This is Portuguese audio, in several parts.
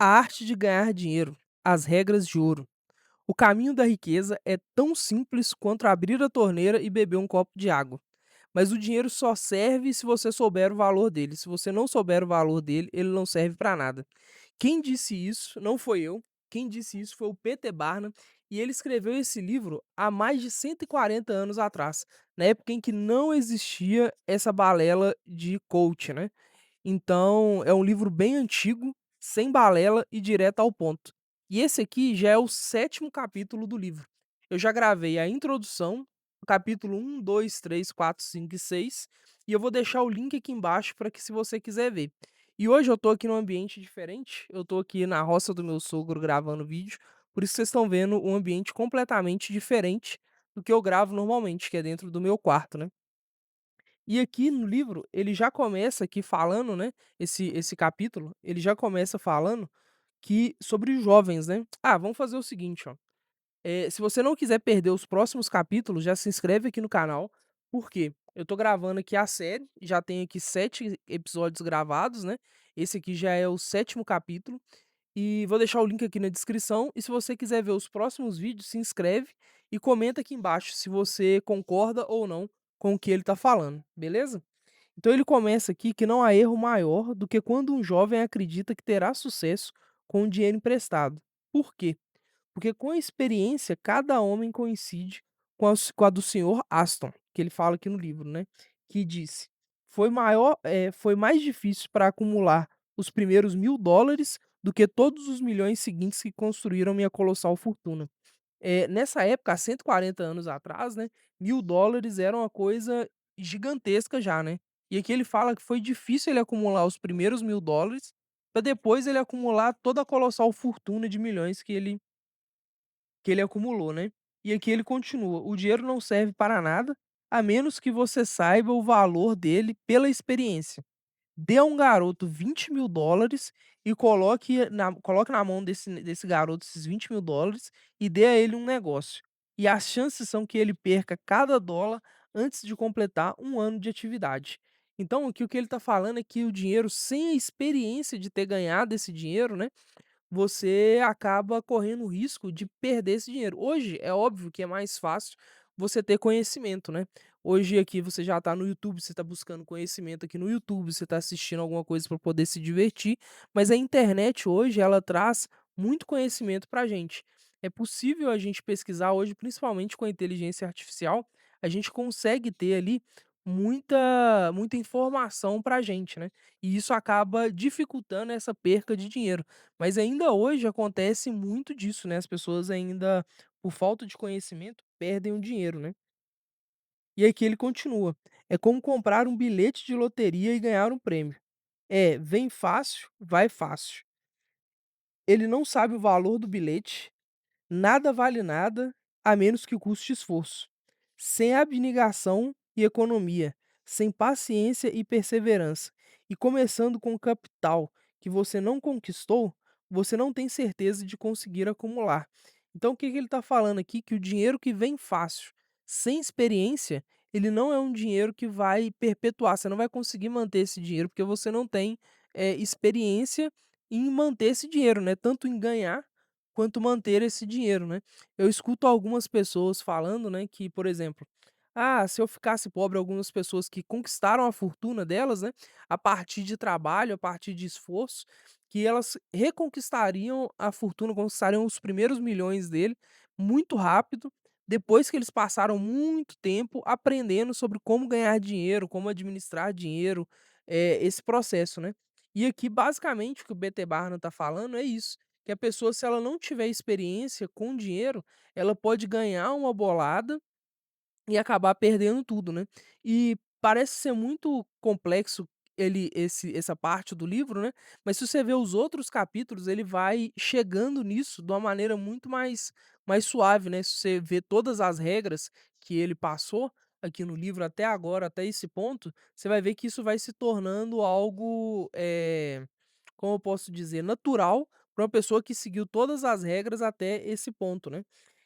A arte de ganhar dinheiro, as regras de ouro. O caminho da riqueza é tão simples quanto abrir a torneira e beber um copo de água. Mas o dinheiro só serve se você souber o valor dele. Se você não souber o valor dele, ele não serve para nada. Quem disse isso não foi eu. Quem disse isso foi o Peter Barnum. E ele escreveu esse livro há mais de 140 anos atrás, na época em que não existia essa balela de coach, né? Então, é um livro bem antigo, sem balela e direto ao ponto. E esse aqui já é o sétimo capítulo do livro. Eu já gravei a introdução, o capítulo um, 2, 3, 4, 5 e 6, e eu vou deixar o link aqui embaixo para que se você quiser ver. E hoje eu tô aqui num ambiente diferente, eu tô aqui na roça do meu sogro gravando vídeo, por isso vocês estão vendo um ambiente completamente diferente do que eu gravo normalmente, que é dentro do meu quarto, né. E aqui no livro, ele já começa aqui falando, né, esse capítulo, ele já começa falando que sobre os jovens, né. Ah, vamos fazer o seguinte, ó, se você não quiser perder os próximos capítulos, já se inscreve aqui no canal, porque eu tô gravando aqui a série, já tenho aqui 7 episódios gravados, né, esse aqui já é o sétimo capítulo, e vou deixar o link aqui na descrição, e se você quiser ver os próximos vídeos, se inscreve e comenta aqui embaixo se você concorda ou não com o que ele tá falando, beleza? Então ele começa aqui que não há erro maior do que quando um jovem acredita que terá sucesso com o dinheiro emprestado. Por quê? Porque com a experiência cada homem coincide com a do senhor Aston, que ele fala aqui no livro, né? Que disse: foi mais difícil para acumular os primeiros $1.000 do que todos os milhões seguintes que construíram minha colossal fortuna. Nessa época, há 140 anos atrás, né, $1.000 era uma coisa gigantesca já, né. E aqui ele fala que foi difícil ele acumular os primeiros $1.000, para depois ele acumular toda a colossal fortuna de milhões que ele acumulou, né. E aqui ele continua: "O dinheiro não serve para nada, a menos que você saiba o valor dele pela experiência. Dê a um garoto $20.000 e coloque na mão desse garoto esses $20.000 e dê a ele um negócio. E as chances são que ele perca cada dólar antes de completar um ano de atividade." Então aqui o que ele está falando é que o dinheiro, sem a experiência de ter ganhado esse dinheiro, né, você acaba correndo o risco de perder esse dinheiro. Hoje é óbvio que é mais fácil você ter conhecimento, né. Hoje aqui você já está no YouTube, você está buscando conhecimento aqui no YouTube, você está assistindo alguma coisa para poder se divertir, mas a internet hoje ela traz muito conhecimento pra gente. É possível a gente pesquisar hoje, principalmente com a inteligência artificial, a gente consegue ter ali muita informação pra gente, né, e isso acaba dificultando essa perca de dinheiro. Mas ainda hoje acontece muito disso, né, as pessoas ainda, por falta de conhecimento, perdem o dinheiro, né. E aqui ele continua: "É como comprar um bilhete de loteria e ganhar um prêmio. Vem fácil, vai fácil. Ele não sabe o valor do bilhete, nada vale nada, a menos que custe esforço. Sem abnegação e economia, sem paciência e perseverança, e começando com capital que você não conquistou, você não tem certeza de conseguir acumular." Então o que que ele está falando aqui? Que o dinheiro que vem fácil, sem experiência, ele não é um dinheiro que vai perpetuar, você não vai conseguir manter esse dinheiro, porque você não tem, experiência em manter esse dinheiro, né, tanto em ganhar quanto manter esse dinheiro, né. Eu escuto algumas pessoas falando, né, que, por exemplo: "Ah, se eu ficasse pobre", algumas pessoas que conquistaram a fortuna delas, né, a partir de trabalho, a partir de esforço, que elas reconquistariam a fortuna, conquistariam os primeiros milhões dele muito rápido, depois que eles passaram muito tempo aprendendo sobre como ganhar dinheiro, como administrar dinheiro, esse processo, né. E aqui basicamente o que o BT Barnum está falando é isso, que a pessoa, se ela não tiver experiência com dinheiro, ela pode ganhar uma bolada e acabar perdendo tudo, né. E parece ser muito complexo essa parte do livro, né, mas se você ver os outros capítulos, ele vai chegando nisso de uma maneira muito mais suave, né. Se você vê todas as regras que ele passou aqui no livro até agora, até esse ponto, você vai ver que isso vai se tornando algo, como eu posso dizer, natural para uma pessoa que seguiu todas as regras até esse ponto, né.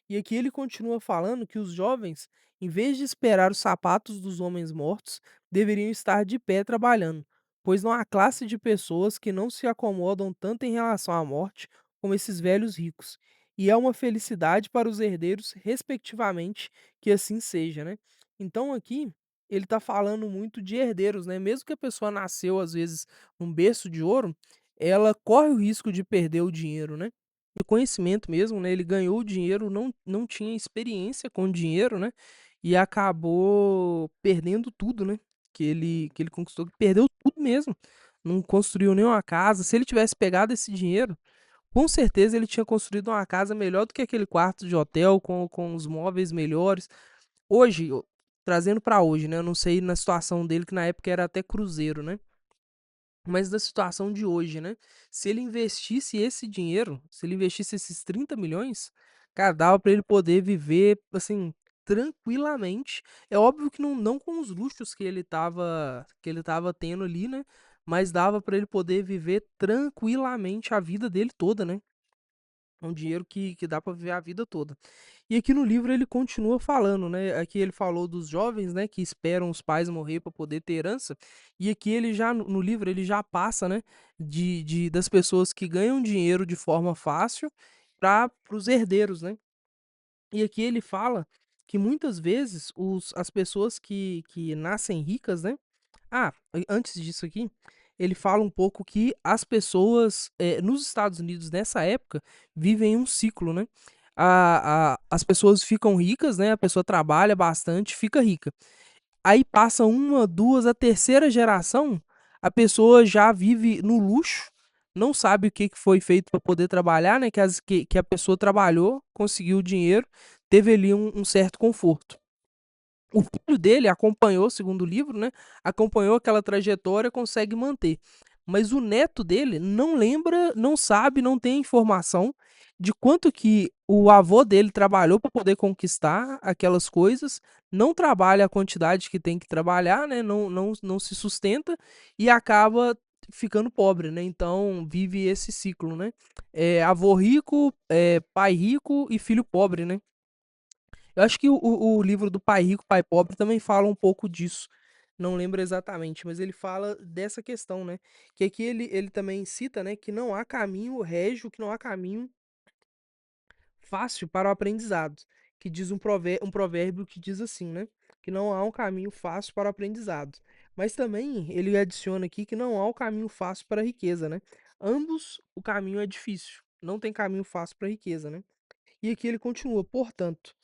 E aqui ele continua falando que os jovens, em vez de esperar os sapatos dos homens mortos, deveriam estar de pé trabalhando, pois não há classe de pessoas que não se acomodam tanto em relação à morte como esses velhos ricos. E é uma felicidade para os herdeiros, respectivamente, que assim seja, né? Então aqui ele está falando muito de herdeiros, né? Mesmo que a pessoa nasceu às vezes num berço de ouro, ela corre o risco de perder o dinheiro, né? O conhecimento mesmo, né? Ele ganhou o dinheiro, não tinha experiência com o dinheiro, né? E acabou perdendo tudo, né? Que ele conquistou, perdeu tudo mesmo. Não construiu nenhuma casa. Se ele tivesse pegado esse dinheiro, com certeza ele tinha construído uma casa melhor do que aquele quarto de hotel, com os móveis melhores. Hoje, trazendo para hoje, né? Eu não sei na situação dele, que na época era até cruzeiro, né? Mas da situação de hoje, né? Se ele investisse esse dinheiro, se ele investisse esses 30 milhões, cara, dava pra ele poder viver, assim, tranquilamente. É óbvio que não com os luxos que ele tava tendo ali, né? Mas dava pra ele poder viver tranquilamente a vida dele toda, né? É um dinheiro que dá pra viver a vida toda. E aqui no livro ele continua falando, né? Aqui ele falou dos jovens, né, que esperam os pais morrer para poder ter herança. E aqui ele já no livro ele já passa, né, das pessoas que ganham dinheiro de forma fácil para os herdeiros, né? E aqui ele fala que muitas vezes as pessoas que nascem ricas, né? Antes disso aqui, ele fala um pouco que as pessoas nos Estados Unidos nessa época vivem um ciclo, né? As pessoas ficam ricas, né? A pessoa trabalha bastante, fica rica. Aí passa uma, duas, a terceira geração, a pessoa já vive no luxo, não sabe o que que foi feito para poder trabalhar, né? Que a pessoa trabalhou, conseguiu o dinheiro, teve ali um certo conforto. O filho dele acompanhou, segundo o livro, né, acompanhou aquela trajetória, consegue manter. Mas o neto dele não lembra, não sabe, não tem informação de quanto que o avô dele trabalhou para poder conquistar aquelas coisas, não trabalha a quantidade que tem que trabalhar, né, não se sustenta e acaba ficando pobre, né? Então vive esse ciclo, né? Avô rico, pai rico e filho pobre, né? Eu acho que o livro do Pai Rico, Pai Pobre também fala um pouco disso. Não lembro exatamente, mas ele fala dessa questão, né? Que aqui ele também cita, né, que não há caminho régio, que não há caminho fácil para o aprendizado. Que diz um provérbio que diz assim, né? Que não há um caminho fácil para o aprendizado. Mas também ele adiciona aqui que não há um caminho fácil para a riqueza, né? Ambos o caminho é difícil. Não tem caminho fácil para a riqueza, né? E aqui ele continua, portanto.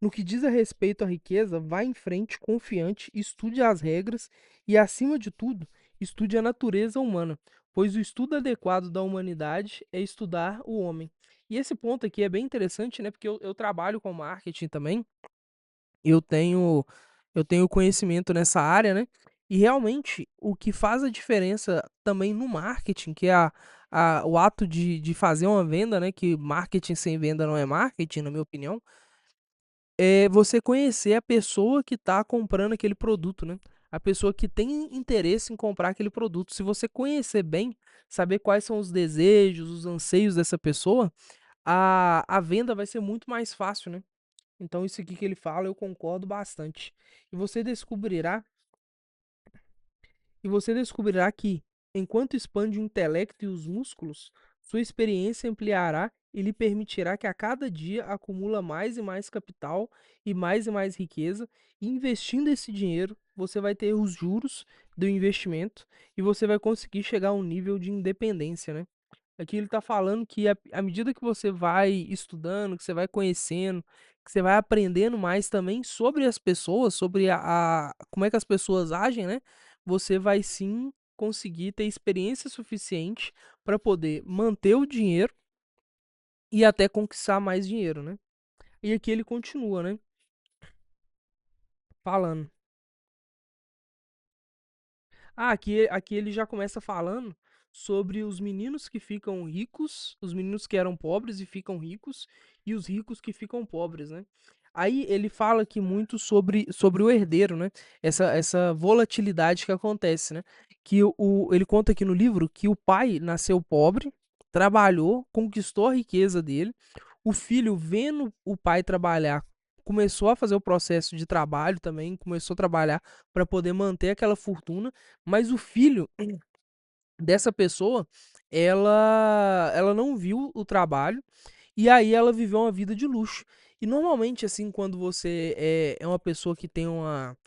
No que diz a respeito à riqueza, vá em frente confiante, estude as regras e, acima de tudo, estude a natureza humana, pois o estudo adequado da humanidade é estudar o homem. E esse ponto aqui é bem interessante, né? Porque eu trabalho com marketing também, eu tenho, eu tenho conhecimento nessa área, né? E realmente o que faz a diferença também no marketing, que é o ato de fazer uma venda, né? Que marketing sem venda não é marketing, na minha opinião, é você conhecer a pessoa que está comprando aquele produto, né? A pessoa que tem interesse em comprar aquele produto. Se você conhecer bem, saber quais são os desejos, os anseios dessa pessoa, a venda vai ser muito mais fácil, né? Então, isso aqui que ele fala, eu concordo bastante. E você descobrirá e você descobrirá que, enquanto expande o intelecto e os músculos, sua experiência ampliará e lhe permitirá que a cada dia acumula mais e mais capital e mais riqueza, e investindo esse dinheiro, você vai ter os juros do investimento e você vai conseguir chegar a um nível de independência, né? Aqui ele está falando que à medida que você vai estudando, que você vai conhecendo, que você vai aprendendo mais também sobre as pessoas, sobre como é que as pessoas agem, né? Você vai sim conseguir ter experiência suficiente para poder manter o dinheiro e até conquistar mais dinheiro, né? E aqui ele continua, né? Falando. Aqui ele já começa falando sobre os meninos que ficam ricos, os meninos que eram pobres e ficam ricos, e os ricos que ficam pobres, né? Aí ele fala aqui muito sobre o herdeiro, né? Essa volatilidade que acontece, né? Que ele conta aqui no livro que o pai nasceu pobre, trabalhou, conquistou a riqueza dele, o filho, vendo o pai trabalhar, começou a fazer o processo de trabalho também, começou a trabalhar para poder manter aquela fortuna, mas o filho dessa pessoa, ela não viu o trabalho, e aí ela viveu uma vida de luxo. E normalmente, assim, quando você é uma pessoa que tem uma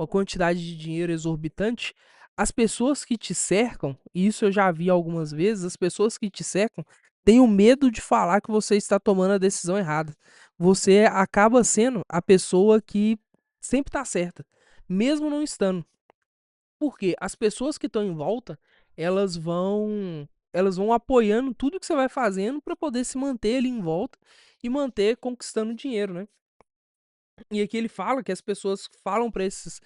quantidade de dinheiro exorbitante, as pessoas que te cercam, e isso eu já vi algumas vezes, as pessoas que te cercam têm o medo de falar que você está tomando a decisão errada. Você acaba sendo a pessoa que sempre está certa, mesmo não estando. Porque as pessoas que estão em volta, elas vão apoiando tudo que você vai fazendo para poder se manter ali em volta e manter conquistando dinheiro, né? E aqui ele fala que as pessoas falam para esses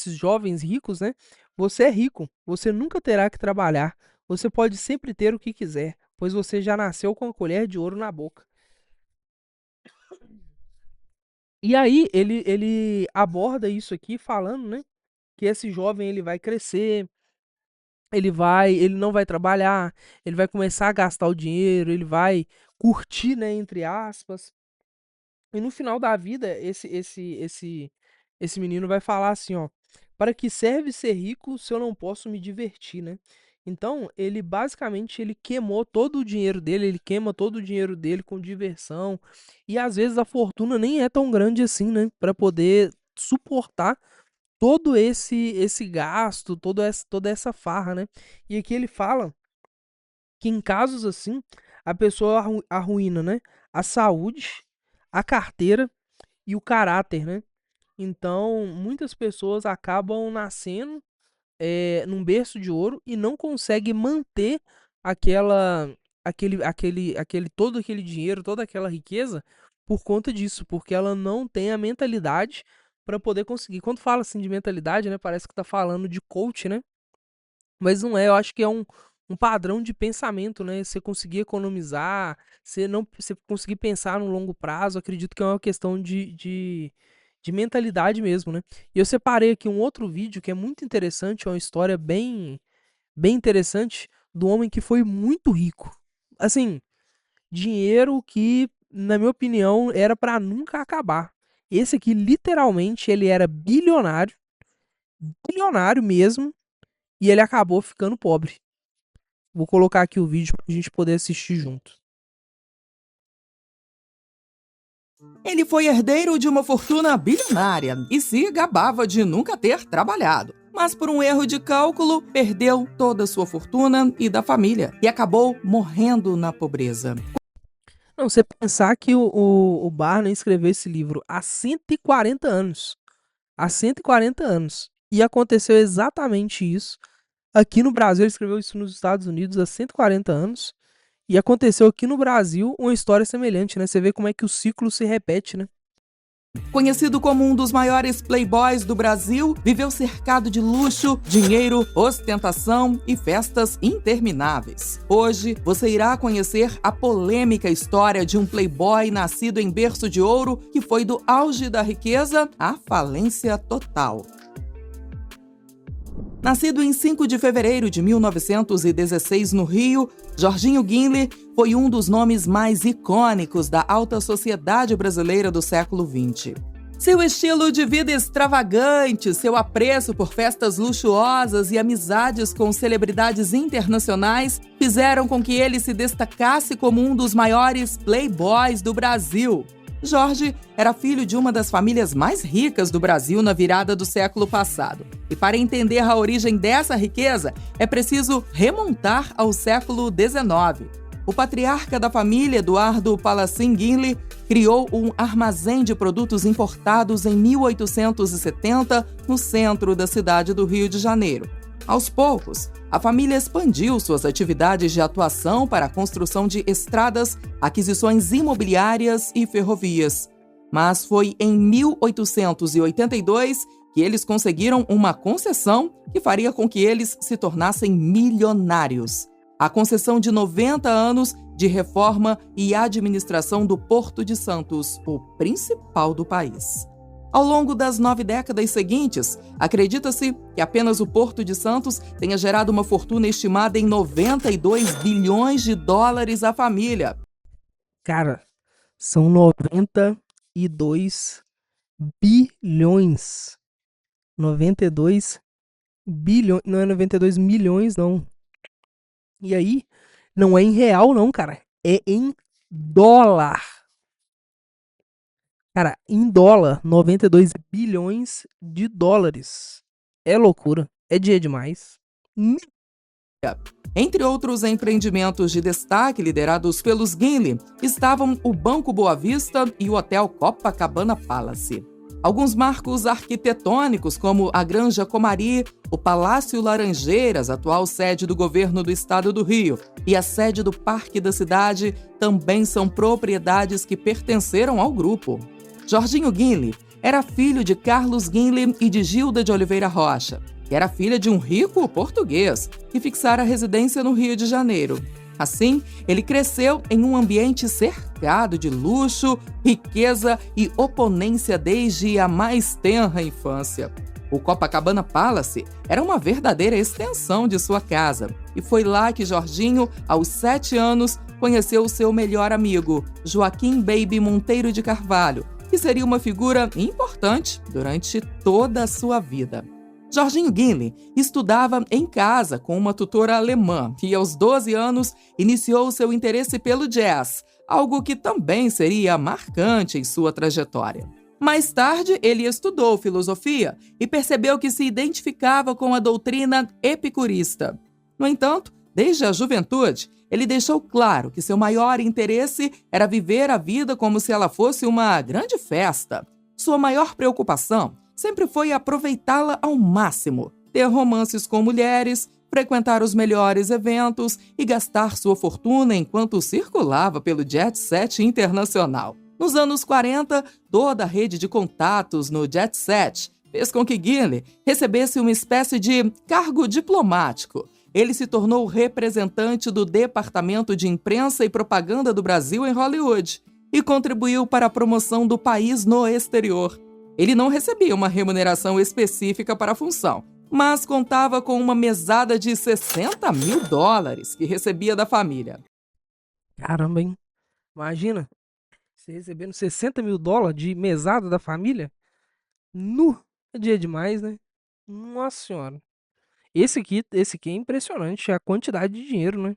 jovens ricos, né? Você é rico, você nunca terá que trabalhar, você pode sempre ter o que quiser, pois você já nasceu com a colher de ouro na boca. E aí ele aborda isso aqui falando, né? Que esse jovem ele vai crescer, ele não vai trabalhar, ele vai começar a gastar o dinheiro, ele vai curtir, né, entre aspas. E no final da vida, esse menino vai falar assim, ó: "Para que serve ser rico se eu não posso me divertir, né?" Então, ele basicamente ele queimou todo o dinheiro dele, ele queima todo o dinheiro dele com diversão, e às vezes a fortuna nem é tão grande assim, né, para poder suportar todo esse gasto, toda essa farra, né. E aqui ele fala que em casos assim, a pessoa arruína, né, a saúde, a carteira e o caráter, né. Então, muitas pessoas acabam nascendo, num berço de ouro e não conseguem manter aquela todo aquele dinheiro, toda aquela riqueza por conta disso, porque ela não tem a mentalidade para poder conseguir. Quando fala assim de mentalidade, né, parece que tá falando de coach, né? Mas não é, eu acho que é um padrão de pensamento, né? Você conseguir economizar, você conseguir pensar no longo prazo, acredito que é uma questão de mentalidade mesmo, né? E eu separei aqui um outro vídeo que é muito interessante, é uma história bem interessante do homem que foi muito rico. Assim, dinheiro que, na minha opinião, era para nunca acabar. Esse aqui, literalmente, ele era bilionário, bilionário mesmo, e ele acabou ficando pobre. Vou colocar aqui o vídeo pra gente poder assistir junto. Ele foi herdeiro de uma fortuna bilionária e se gabava de nunca ter trabalhado. Mas por um erro de cálculo, perdeu toda a sua fortuna e da família e acabou morrendo na pobreza. Não, você pensar que o Barney escreveu esse livro há 140 anos. Há 140 anos. E aconteceu exatamente isso. Aqui no Brasil, ele escreveu isso nos Estados Unidos há 140 anos. E aconteceu aqui no Brasil uma história semelhante, né? Você vê como é que o ciclo se repete, né? Conhecido como um dos maiores playboys do Brasil, viveu cercado de luxo, dinheiro, ostentação e festas intermináveis. Hoje, você irá conhecer a polêmica história de um playboy nascido em berço de ouro que foi do auge da riqueza à falência total. Nascido em 5 de fevereiro de 1916 no Rio, Jorginho Guinle foi um dos nomes mais icônicos da alta sociedade brasileira do século XX. Seu estilo de vida extravagante, seu apreço por festas luxuosas e amizades com celebridades internacionais fizeram com que ele se destacasse como um dos maiores playboys do Brasil. Jorge era filho de uma das famílias mais ricas do Brasil na virada do século passado. E para entender a origem dessa riqueza, é preciso remontar ao século XIX. O patriarca da família, Eduardo Palacin Guinle, criou um armazém de produtos importados em 1870 no centro da cidade do Rio de Janeiro. Aos poucos, a família expandiu suas atividades de atuação para a construção de estradas, aquisições imobiliárias e ferrovias. Mas foi em 1882 que eles conseguiram uma concessão que faria com que eles se tornassem milionários. A concessão de 90 anos de reforma e administração do Porto de Santos, o principal do país. Ao longo das 9 décadas seguintes, acredita-se que apenas o Porto de Santos tenha gerado uma fortuna estimada em 92 bilhões de dólares à família. Cara, são 90 bilhões. 92 bilhões. Não é 92 milhões, não. E aí, não é em real, não, cara. É em dólar. Cara, em dólar, 92 bilhões de dólares. É loucura. É dinheiro demais. Entre outros empreendimentos de destaque liderados pelos Gimli estavam o Banco Boa Vista e o Hotel Copacabana Palace. Alguns marcos arquitetônicos, como a Granja Comari, o Palácio Laranjeiras, atual sede do governo do estado do Rio, e a sede do Parque da Cidade, também são propriedades que pertenceram ao grupo. Jorginho Gimli era filho de Carlos Gimli e de Gilda de Oliveira Rocha, que era filha de um rico português que fixara residência no Rio de Janeiro. Assim, ele cresceu em um ambiente cercado de luxo, riqueza e oponência desde a mais tenra infância. O Copacabana Palace era uma verdadeira extensão de sua casa, e foi lá que Jorginho, aos 7 anos, conheceu o seu melhor amigo, Joaquim Baby Monteiro de Carvalho, que seria uma figura importante durante toda a sua vida. Jorginho Gimli estudava em casa com uma tutora alemã e, aos 12 anos, iniciou seu interesse pelo jazz, algo que também seria marcante em sua trajetória. Mais tarde, ele estudou filosofia e percebeu que se identificava com a doutrina epicurista. No entanto, desde a juventude, ele deixou claro que seu maior interesse era viver a vida como se ela fosse uma grande festa. Sua maior preocupação sempre foi aproveitá-la ao máximo, ter romances com mulheres, frequentar os melhores eventos e gastar sua fortuna enquanto circulava pelo jet set internacional. Nos anos 40, toda a rede de contatos no jet set fez com que Gimli recebesse uma espécie de cargo diplomático. Ele se tornou representante do Departamento de Imprensa e Propaganda do Brasil em Hollywood e contribuiu para a promoção do país no exterior. Ele não recebia uma remuneração específica para a função, mas contava com uma mesada de $60 mil que recebia da família. Caramba, hein? Imagina, você recebendo $60 mil de mesada da família? É dia demais, né? Nossa senhora. Esse aqui é impressionante, a quantidade de dinheiro, né?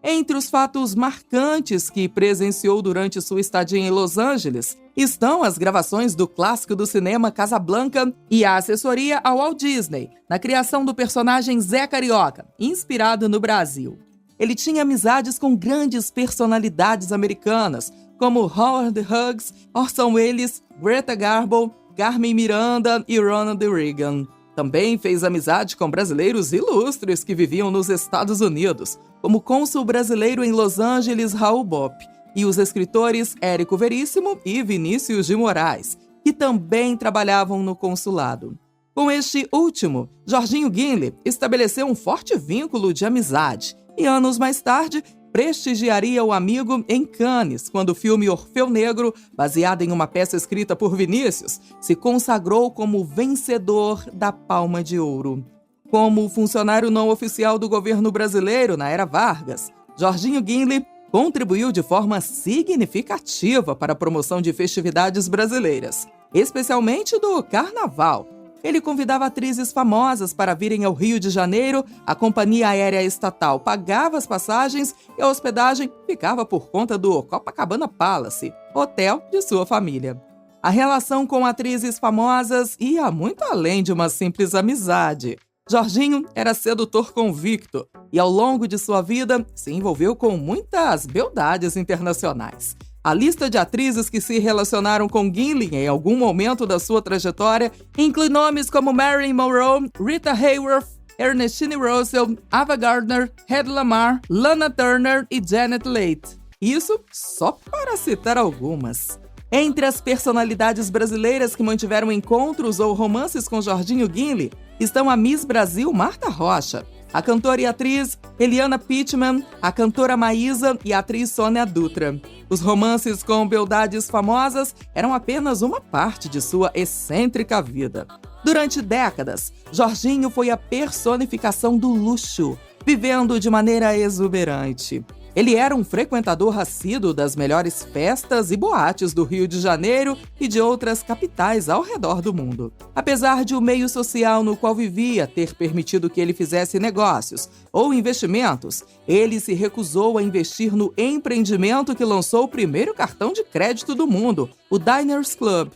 Entre os fatos marcantes que presenciou durante sua estadia em Los Angeles estão as gravações do clássico do cinema Casablanca e a assessoria ao Walt Disney na criação do personagem Zé Carioca, inspirado no Brasil. Ele tinha amizades com grandes personalidades americanas, como Howard Hughes, Orson Welles, Greta Garbo, Carmen Miranda e Ronald Reagan. Também fez amizade com brasileiros ilustres que viviam nos Estados Unidos, como o cônsul brasileiro em Los Angeles, Raul Bopp, e os escritores Érico Veríssimo e Vinícius de Moraes, que também trabalhavam no consulado. Com este último, Jorginho Gimli estabeleceu um forte vínculo de amizade e, anos mais tarde, prestigiaria o amigo em Cannes, quando o filme Orfeu Negro, baseado em uma peça escrita por Vinícius, se consagrou como vencedor da Palma de Ouro. Como funcionário não oficial do governo brasileiro na era Vargas, Jorginho Gimli contribuiu de forma significativa para a promoção de festividades brasileiras, especialmente do Carnaval. Ele convidava atrizes famosas para virem ao Rio de Janeiro, a companhia aérea estatal pagava as passagens e a hospedagem ficava por conta do Copacabana Palace, hotel de sua família. A relação com atrizes famosas ia muito além de uma simples amizade. Jorginho era sedutor convicto e, ao longo de sua vida, se envolveu com muitas beldades internacionais. A lista de atrizes que se relacionaram com Gimli em algum momento da sua trajetória inclui nomes como Marilyn Monroe, Rita Hayworth, Ernestine Russell, Ava Gardner, Hedy Lamarr, Lana Turner e Janet Leigh. Isso só para citar algumas. Entre as personalidades brasileiras que mantiveram encontros ou romances com Jorginho Gimli estão a Miss Brasil Marta Rocha, a cantora e atriz Eliana Pittman, a cantora Maísa e a atriz Sônia Dutra. Os romances com beldades famosas eram apenas uma parte de sua excêntrica vida. Durante décadas, Jorginho foi a personificação do luxo, vivendo de maneira exuberante. Ele era um frequentador assíduo das melhores festas e boates do Rio de Janeiro e de outras capitais ao redor do mundo. Apesar de o meio social no qual vivia ter permitido que ele fizesse negócios ou investimentos, ele se recusou a investir no empreendimento que lançou o primeiro cartão de crédito do mundo, o Diners Club.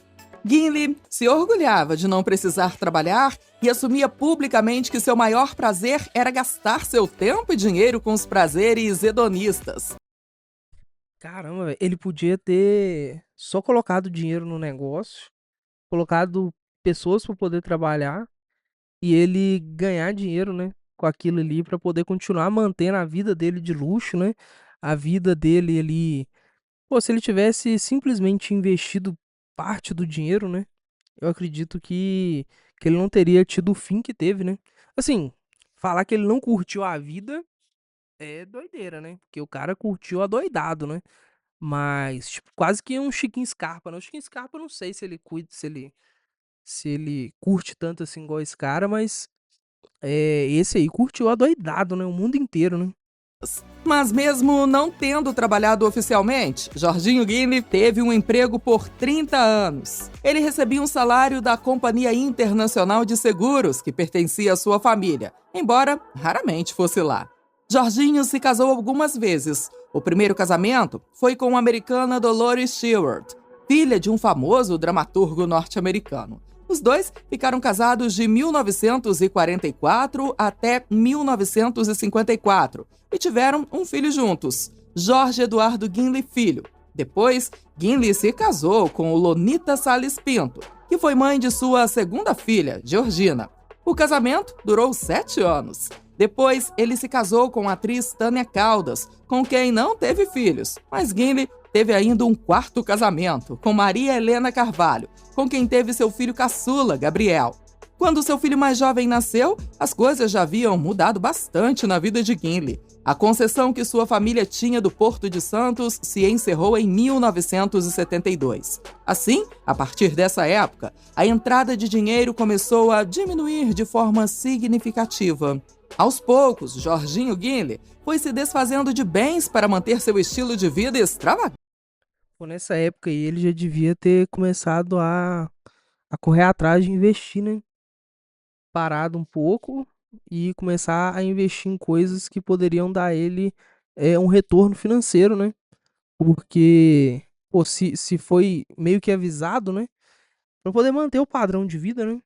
Gimli se orgulhava de não precisar trabalhar e assumia publicamente que seu maior prazer era gastar seu tempo e dinheiro com os prazeres hedonistas. Caramba, velho, ele podia ter só colocado dinheiro no negócio, colocado pessoas para poder trabalhar e ele ganhar dinheiro, né, com aquilo ali para poder continuar mantendo a vida dele de luxo, né? A vida dele ali. Pô, se ele tivesse simplesmente investido parte do dinheiro, né? Eu acredito que ele não teria tido o fim que teve, né? Assim, falar que ele não curtiu a vida é doideira, né? Porque o cara curtiu adoidado, né? Mas, tipo, quase que um Chiquinho Scarpa, né? O Chiquinho Scarpa, eu não sei se ele cuida, se ele curte tanto assim igual esse cara, mas esse aí curtiu adoidado, né? O mundo inteiro, né? Mas mesmo não tendo trabalhado oficialmente, Jorginho Gimli teve um emprego por 30 anos. Ele recebia um salário da Companhia Internacional de Seguros, que pertencia à sua família, embora raramente fosse lá. Jorginho se casou algumas vezes. O primeiro casamento foi com a americana Dolores Stewart, filha de um famoso dramaturgo norte-americano. Os dois ficaram casados de 1944 até 1954 e tiveram um filho juntos, Jorge Eduardo Gimli Filho. Depois, Gimli se casou com Lonita Salles Pinto, que foi mãe de sua segunda filha, Georgina. O casamento durou 7 anos. Depois, ele se casou com a atriz Tânia Caldas, com quem não teve filhos, mas Gimli teve ainda um quarto casamento, com Maria Helena Carvalho, com quem teve seu filho caçula, Gabriel. Quando seu filho mais jovem nasceu, as coisas já haviam mudado bastante na vida de Gimli. A concessão que sua família tinha do Porto de Santos se encerrou em 1972. Assim, a partir dessa época, a entrada de dinheiro começou a diminuir de forma significativa. Aos poucos, Jorginho Gimli foi se desfazendo de bens para manter seu estilo de vida extravagante. Pô, nessa época aí ele já devia ter começado a correr atrás de investir, né? Parado um pouco e começar a investir em coisas que poderiam dar a ele um retorno financeiro, né? Porque, pô, se foi meio que avisado, né? Pra poder manter o padrão de vida, né?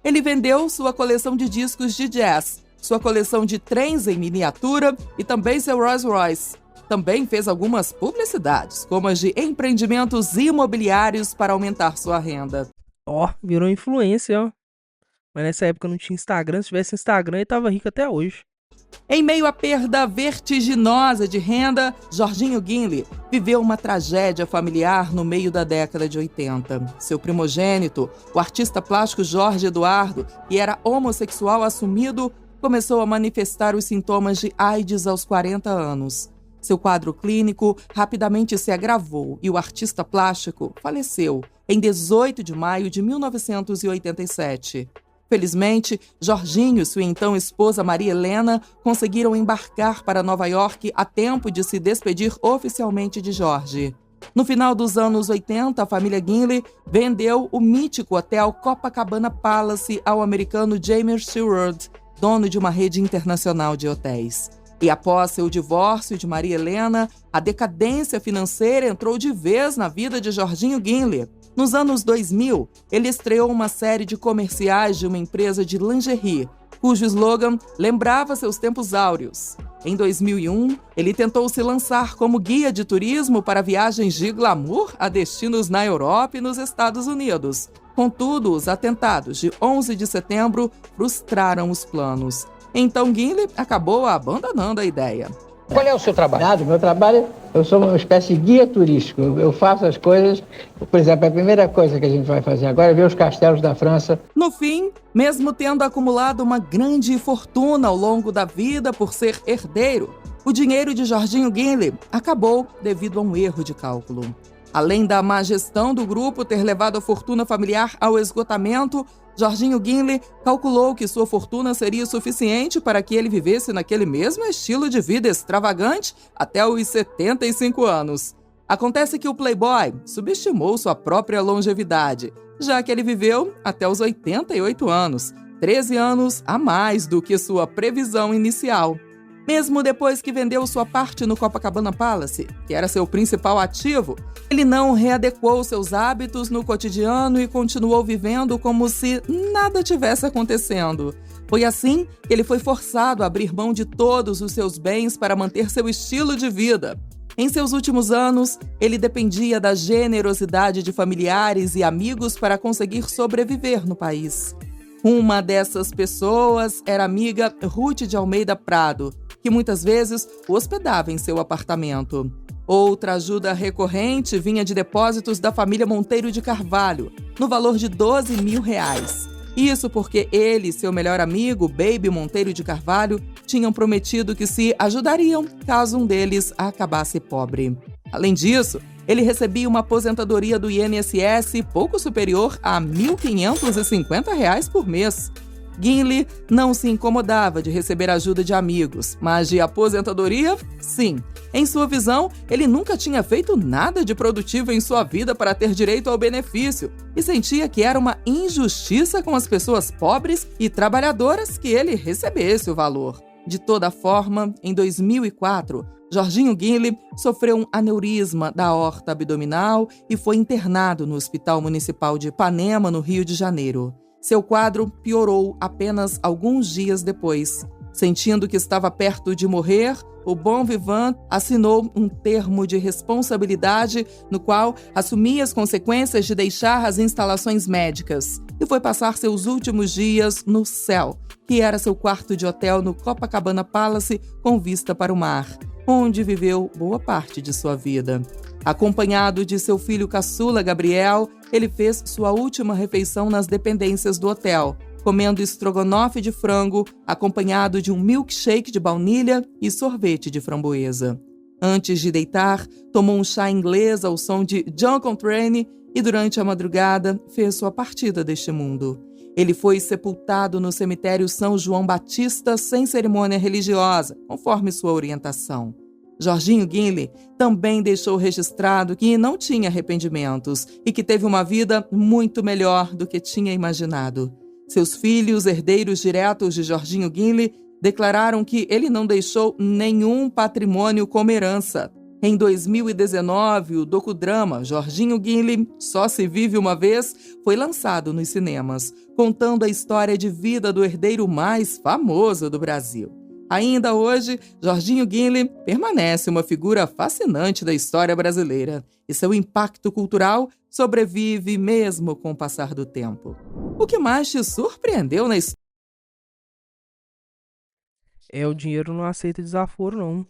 Ele vendeu sua coleção de discos de jazz, sua coleção de trens em miniatura e também seu Rolls Royce. Também fez algumas publicidades, como as de empreendimentos imobiliários para aumentar sua renda. Ó, virou influência, ó. Mas nessa época não tinha Instagram. Se tivesse Instagram, ele tava rico até hoje. Em meio à perda vertiginosa de renda, Jorginho Gimli viveu uma tragédia familiar no meio da década de 80. Seu primogênito, o artista plástico Jorge Eduardo, que era homossexual assumido, começou a manifestar os sintomas de AIDS aos 40 anos. Seu quadro clínico rapidamente se agravou e o artista plástico faleceu em 18 de maio de 1987. Felizmente, Jorginho e sua então esposa Maria Helena conseguiram embarcar para Nova York a tempo de se despedir oficialmente de Jorge. No final dos anos 80, a família Gimli vendeu o mítico hotel Copacabana Palace ao americano James Stewart, dono de uma rede internacional de hotéis. E após seu divórcio de Maria Helena, a decadência financeira entrou de vez na vida de Jorginho Gimli. Nos anos 2000, ele estreou uma série de comerciais de uma empresa de lingerie, cujo slogan lembrava seus tempos áureos. Em 2001, ele tentou se lançar como guia de turismo para viagens de glamour a destinos na Europa e nos Estados Unidos. Contudo, os atentados de 11 de setembro frustraram os planos. Então Gimli acabou abandonando a ideia. Qual é o seu trabalho? Meu trabalho, eu sou uma espécie de guia turístico. Eu faço as coisas, por exemplo, a primeira coisa que a gente vai fazer agora é ver os castelos da França. No fim, mesmo tendo acumulado uma grande fortuna ao longo da vida por ser herdeiro, o dinheiro de Jorginho Gimli acabou devido a um erro de cálculo. Além da má gestão do grupo ter levado a fortuna familiar ao esgotamento, Jorginho Guinle calculou que sua fortuna seria suficiente para que ele vivesse naquele mesmo estilo de vida extravagante até os 75 anos. Acontece que o playboy subestimou sua própria longevidade, já que ele viveu até os 88 anos, 13 anos a mais do que sua previsão inicial. Mesmo depois que vendeu sua parte no Copacabana Palace, que era seu principal ativo, ele não readequou seus hábitos no cotidiano e continuou vivendo como se nada tivesse acontecendo. Foi assim que ele foi forçado a abrir mão de todos os seus bens para manter seu estilo de vida. Em seus últimos anos, ele dependia da generosidade de familiares e amigos para conseguir sobreviver no país. Uma dessas pessoas era a amiga Ruth de Almeida Prado, que muitas vezes o hospedava em seu apartamento. Outra ajuda recorrente vinha de depósitos da família Monteiro de Carvalho, no valor de R$ 12 mil. Isso porque ele e seu melhor amigo, Baby Monteiro de Carvalho, tinham prometido que se ajudariam caso um deles acabasse pobre. Além disso, ele recebia uma aposentadoria do INSS pouco superior a R$ 1.550 por mês. Guinle não se incomodava de receber ajuda de amigos, mas de aposentadoria, sim. Em sua visão, ele nunca tinha feito nada de produtivo em sua vida para ter direito ao benefício e sentia que era uma injustiça com as pessoas pobres e trabalhadoras que ele recebesse o valor. De toda forma, em 2004, Jorginho Guinle sofreu um aneurisma da aorta abdominal e foi internado no Hospital Municipal de Ipanema, no Rio de Janeiro. Seu quadro piorou apenas alguns dias depois. Sentindo que estava perto de morrer, o Bon Vivant assinou um termo de responsabilidade no qual assumia as consequências de deixar as instalações médicas e foi passar seus últimos dias no céu, que era seu quarto de hotel no Copacabana Palace com vista para o mar, onde viveu boa parte de sua vida. Acompanhado de seu filho caçula, Gabriel, ele fez sua última refeição nas dependências do hotel, comendo estrogonofe de frango, acompanhado de um milkshake de baunilha e sorvete de framboesa. Antes de deitar, tomou um chá inglês ao som de John Coltrane e, durante a madrugada, fez sua partida deste mundo. Ele foi sepultado no cemitério São João Batista sem cerimônia religiosa, conforme sua orientação. Jorginho Guinle também deixou registrado que não tinha arrependimentos e que teve uma vida muito melhor do que tinha imaginado. Seus filhos, herdeiros diretos de Jorginho Guinle, declararam que ele não deixou nenhum patrimônio como herança. Em 2019, o docudrama Jorginho Guinle Só Se Vive Uma Vez foi lançado nos cinemas, contando a história de vida do herdeiro mais famoso do Brasil. Ainda hoje, Jorginho Guinle permanece uma figura fascinante da história brasileira e seu impacto cultural sobrevive mesmo com o passar do tempo. O que mais te surpreendeu na história? O dinheiro não aceita desaforo, não,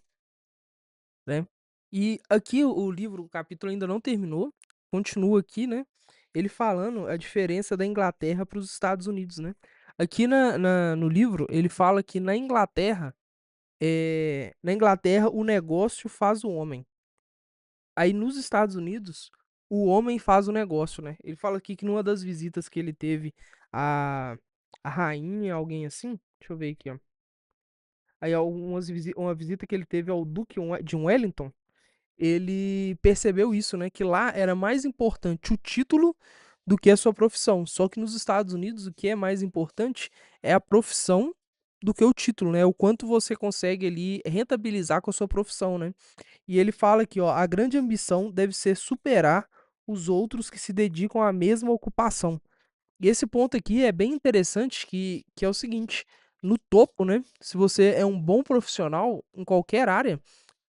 né? E aqui o livro, o capítulo ainda não terminou, continua aqui, né? Ele falando a diferença da Inglaterra para os Estados Unidos, né? Aqui no livro, ele fala que na Inglaterra o negócio faz o homem. Aí nos Estados Unidos, o homem faz o negócio, né? Ele fala aqui que numa das visitas que ele teve a, a rainha, alguém assim, deixa eu ver aqui, ó. Aí uma visita que ele teve ao Duque de Wellington, ele percebeu isso, né? Que lá era mais importante o título do que a sua profissão. Só que nos Estados Unidos, o que é mais importante é a profissão do que o título, né? O quanto você consegue ali rentabilizar com a sua profissão, né? E ele fala aqui, ó, a grande ambição deve ser superar os outros que se dedicam à mesma ocupação. E esse ponto aqui é bem interessante, que é o seguinte, no topo, né? Se você é um bom profissional em qualquer área,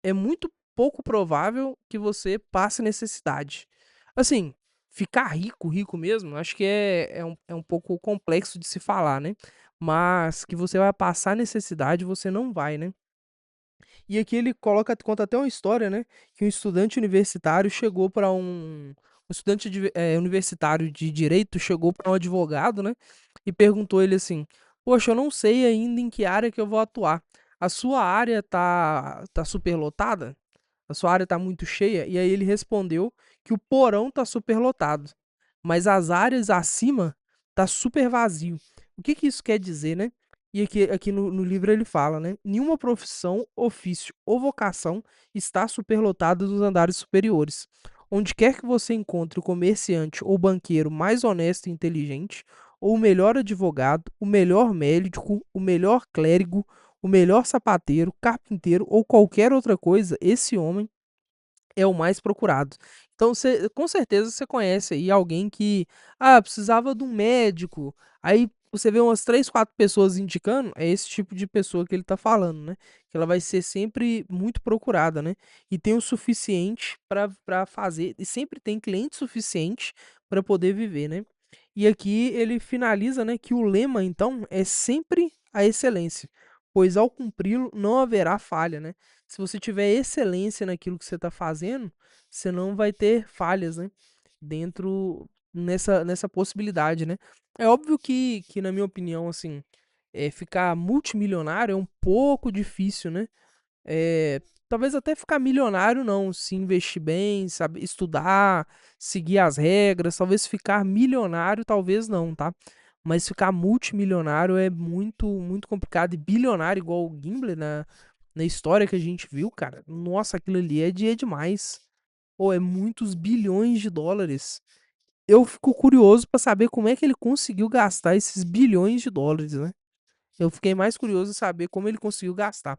é muito pouco provável que você passe necessidade. Assim, ficar rico, rico mesmo, acho que é um pouco complexo de se falar, né? Mas que você vai passar necessidade, você não vai, né? E aqui ele conta até uma história, né? Que um estudante universitário chegou para um estudante universitário de direito chegou para um advogado, né? E perguntou ele assim: Poxa, eu não sei ainda em que área que eu vou atuar. A sua área tá superlotada? A sua área tá muito cheia? E aí ele respondeu que o porão tá superlotado, mas as áreas acima tá super vazio. O que que isso quer dizer, né? E aqui no livro ele fala, né? Nenhuma profissão, ofício ou vocação está superlotada dos andares superiores. Onde quer que você encontre o comerciante ou banqueiro mais honesto e inteligente, ou o melhor advogado, o melhor médico, o melhor clérigo, o melhor sapateiro, carpinteiro ou qualquer outra coisa, esse homem é o mais procurado. Então, com certeza você conhece aí alguém que, precisava de um médico, aí você vê umas 3, 4 pessoas indicando, é esse tipo de pessoa que ele tá falando, né? Que ela vai ser sempre muito procurada, né? E tem o suficiente para fazer, e sempre tem cliente suficiente para poder viver, né? E aqui ele finaliza, né, que o lema, então, é sempre a excelência, pois ao cumpri-lo não haverá falha, né? Se você tiver excelência naquilo que você está fazendo, você não vai ter falhas, né? Dentro nessa possibilidade, né? É óbvio que na minha opinião, assim, ficar multimilionário é um pouco difícil, né? Talvez até ficar milionário não, se investir bem, saber estudar, seguir as regras, talvez ficar milionário, talvez não, tá? Mas ficar multimilionário é muito, muito complicado. E bilionário, igual o Gimble na história que a gente viu, cara, nossa, aquilo ali é demais. Ou é muitos bilhões de dólares. Eu fico curioso pra saber como é que ele conseguiu gastar esses bilhões de dólares, né? Eu fiquei mais curioso em saber como ele conseguiu gastar.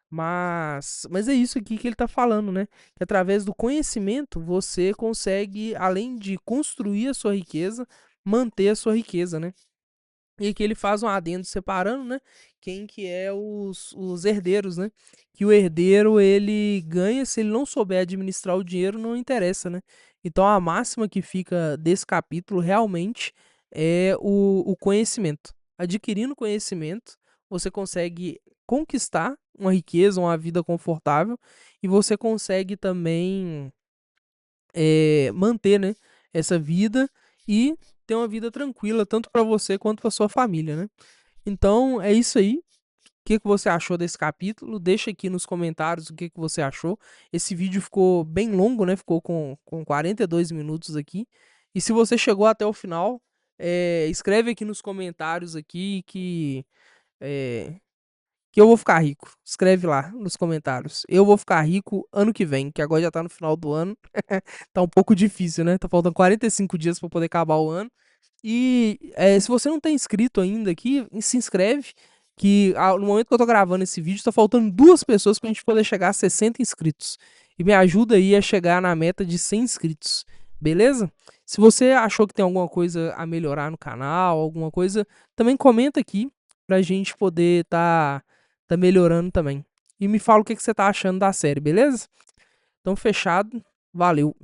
Mas é isso aqui que ele está falando, né? Que através do conhecimento você consegue, além de construir a sua riqueza, manter a sua riqueza, né? E aqui ele faz um adendo separando, né? Quem que é os herdeiros, né? Que o herdeiro, ele ganha, se ele não souber administrar o dinheiro, não interessa, né? Então a máxima que fica desse capítulo realmente é o conhecimento. Adquirindo conhecimento, você consegue conquistar uma riqueza, uma vida confortável, e você consegue também manter, né, essa vida e ter uma vida tranquila, tanto para você quanto para sua família, né? Então é isso aí. O que que você achou desse capítulo? Deixa aqui nos comentários o que que você achou. Esse vídeo ficou bem longo, né? Ficou com 42 minutos aqui. E se você chegou até o final, escreve aqui nos comentários aqui é, que eu vou ficar rico. Escreve lá nos comentários. Eu vou ficar rico ano que vem, que agora já tá no final do ano. Tá um pouco difícil, né? Tá faltando 45 dias para poder acabar o ano. E se você não tá inscrito ainda aqui, se inscreve. Que no momento que eu tô gravando esse vídeo, tá faltando 2 pessoas pra gente poder chegar a 60 inscritos. E me ajuda aí a chegar na meta de 100 inscritos. Beleza? Se você achou que tem alguma coisa a melhorar no canal, alguma coisa, também comenta aqui pra gente poder tá melhorando também. E me fala o que que você tá achando da série, beleza? Então, fechado. Valeu.